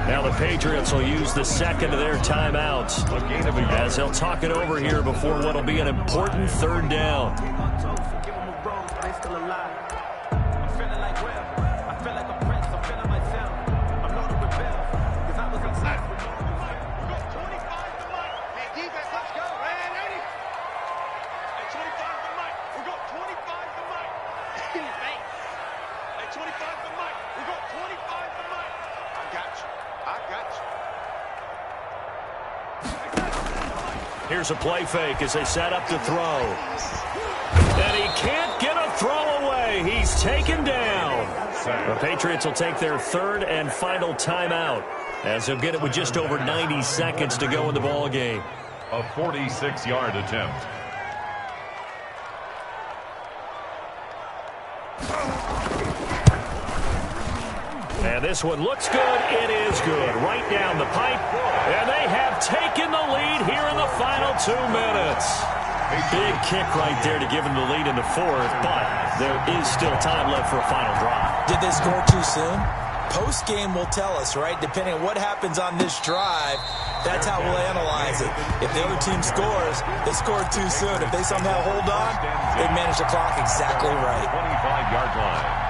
Now the Patriots will use the second of their timeouts as they'll talk it over here before what will be an important third down. Here's a play fake as they set up to throw. And he can't get a throw away. He's taken down. The Patriots will take their third and final timeout as they'll get it with just over 90 seconds to go in the ball game. A 46-yard attempt. And this one looks good. It is good. Right down the pipe. And they have taken the lead here in the final 2 minutes. Big kick right there to give them the lead in the fourth, but there is still time left for a final drive. Did they score too soon? Post-game will tell us, right? Depending on what happens on this drive, that's how we'll analyze it. If the other team scores, they scored too soon. If they somehow hold on, they manage the clock exactly right. 25-yard line.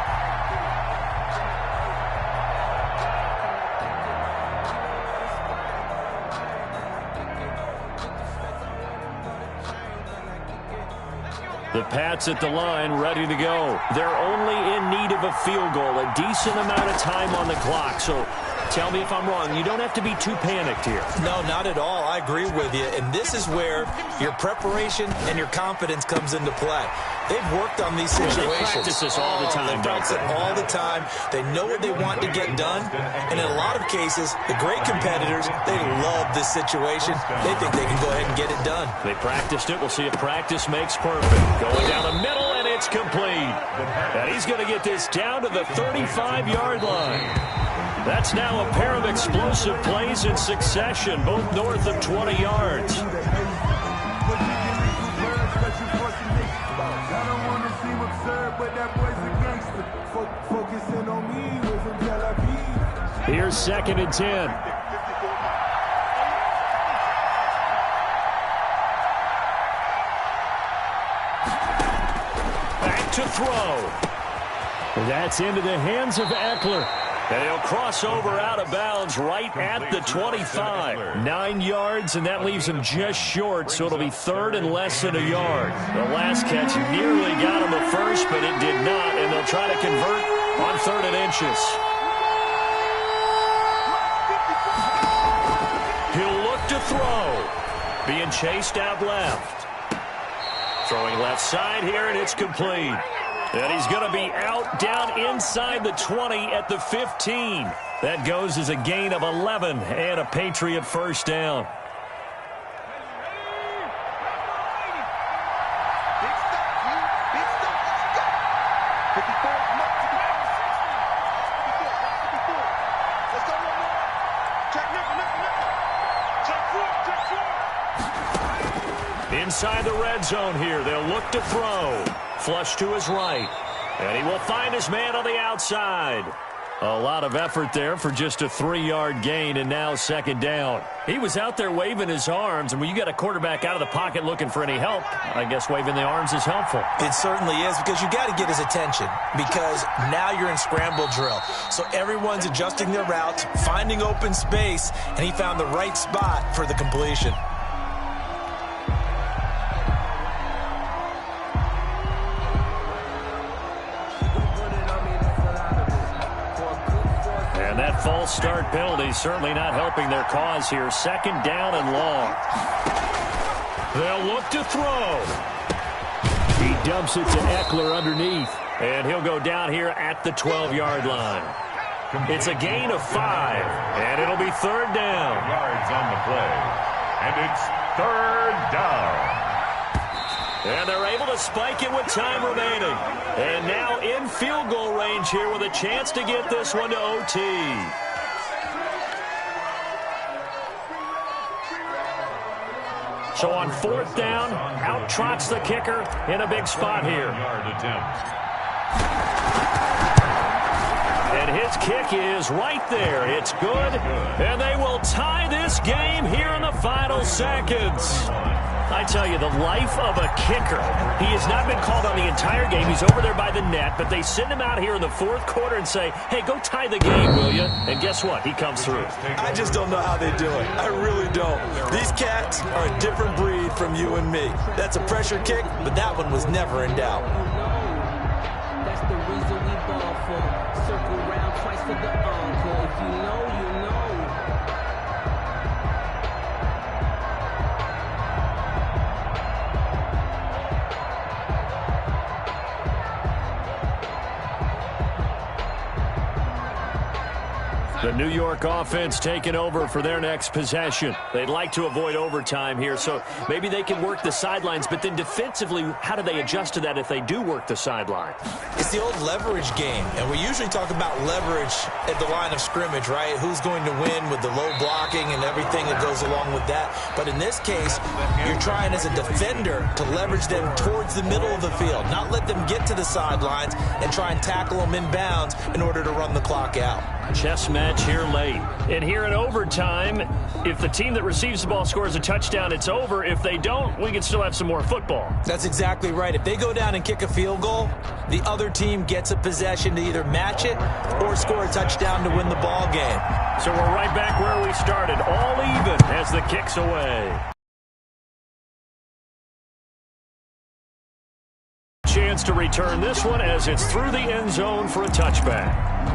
The Pats at the line, ready to go. They're only in need of a field goal, a decent amount of time on the clock. So tell me if I'm wrong. You don't have to be too panicked here. No, not at all. I agree with you. And this is where your preparation and your confidence comes into play. They've worked on these situations. They practice this all the time. They practice it all the time. They know what they want to get done. And in a lot of cases, the great competitors, they love this situation. They think they can go ahead and get it done. They practiced it. We'll see if practice makes perfect. Going down the middle, and it's complete. And he's going to get this down to the 35-yard line. That's now a pair of explosive plays in succession, both north of 20 yards. Here's 2nd and 10. Back to throw. That's into the hands of Eckler. And he'll cross over out of bounds right at the 25. 9 yards, and that leaves him just short, so it'll be third and less than a yard. The last catch nearly got him at first, but it did not, and they'll try to convert on 3rd and inches. He'll look to throw. Being chased out left. Throwing left side here, and it's complete. And he's going to be out down inside the 20 at the 15. That goes as a gain of 11 and a Patriot first down. Inside the red zone here, they'll look to throw. Flush to his right. And he will find his man on the outside. A lot of effort there for just a 3-yard gain, and now 2nd down. He was out there waving his arms, and when you get a quarterback out of the pocket looking for any help, I guess waving the arms is helpful. It certainly is, because you got to get his attention, because now you're in scramble drill. So everyone's adjusting their routes, finding open space, and he found the right spot for the completion. That false start penalty certainly not helping their cause here. 2nd down and long. They'll look to throw. He dumps it to Eckler underneath. And he'll go down here at the 12-yard line. It's a gain of 5. And it'll be 3rd down. Yards on the play. And it's 3rd down. And they're able to spike it with time remaining. And now in field goal range here with a chance to get this one to OT. So on 4th down, out trots the kicker in a big spot here. 7-yard attempt. And his kick is right there. It's good. And they will tie this game here in the final seconds. I tell you, the life of a kicker. He has not been called on the entire game. He's over there by the net, but they send him out here in the fourth quarter and say, hey, go tie the game, will you? And guess what? He comes through. I just don't know how they do it. I really don't. These cats are a different breed from you and me. That's a pressure kick, but that one was never in doubt. That's the reason we ball for. Circle round twice for the encore. If you know, you know. The New York offense taking over for their next possession. They'd like to avoid overtime here, so maybe they can work the sidelines, but then defensively, how do they adjust to that if they do work the sideline? It's the old leverage game, and we usually talk about leverage at the line of scrimmage, right? Who's going to win with the low blocking and everything that goes along with that. But in this case, you're trying as a defender to leverage them towards the middle of the field, not let them get to the sidelines and try and tackle them inbounds in order to run the clock out. Chess match here late. And here in overtime, if the team that receives the ball scores a touchdown, it's over. If they don't, we can still have some more football. That's exactly right. If they go down and kick a field goal, the other team gets a possession to either match it or score a touchdown to win the ball game. So we're right back where we started, all even as the kick's away. Chance to return this one as it's through the end zone for a touchback.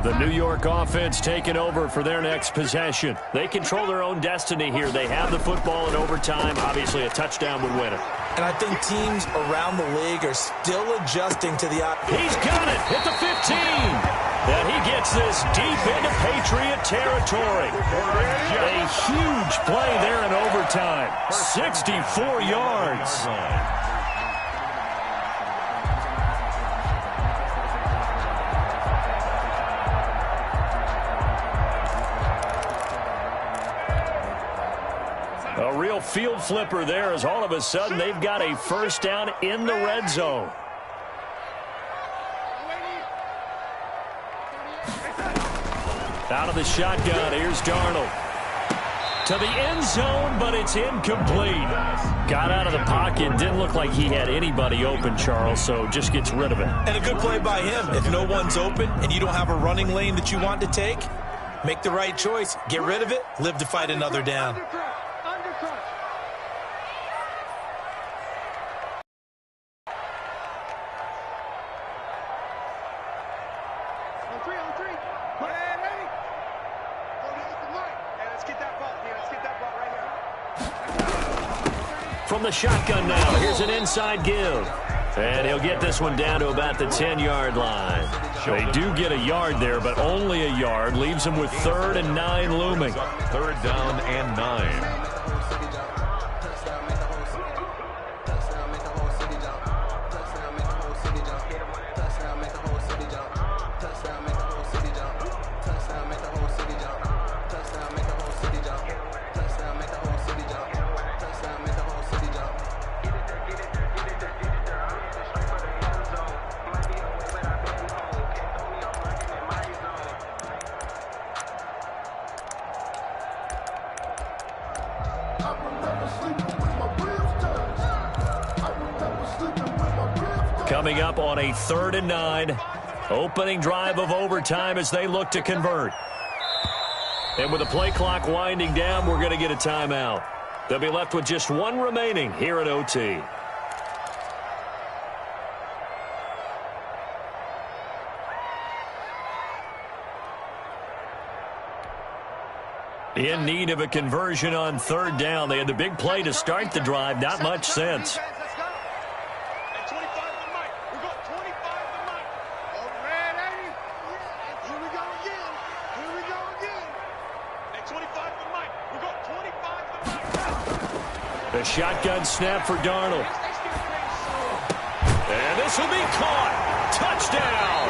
The New York offense taking over for their next possession. They control their own destiny here. They have the football in overtime. Obviously, a touchdown would win it. And I think teams around the league are still adjusting to the... He's got it at the 15. And he gets this deep into Patriot territory. A huge play there in overtime. 64 yards. A real field flipper there as all of a sudden they've got a first down in the red zone. Out of the shotgun, here's Darnold. To the end zone, but it's incomplete. Got out of the pocket, didn't look like he had anybody open, Charles, so just gets rid of it. And a good play by him. If no one's open and you don't have a running lane that you want to take, make the right choice. Get rid of it, live to fight another down. From the shotgun now, here's an inside give. And he'll get this one down to about the 10-yard line. They do get a yard there, but only a yard. Leaves them with 3rd and 9 looming. 3rd down and 9. Coming up on a 3rd and 9. Opening drive of overtime as they look to convert. And with the play clock winding down, we're going to get a timeout. They'll be left with just one remaining here at OT. In need of a conversion on 3rd down. They had the big play to start the drive. Not much sense. The shotgun snap for Darnold. And this will be caught. Touchdown.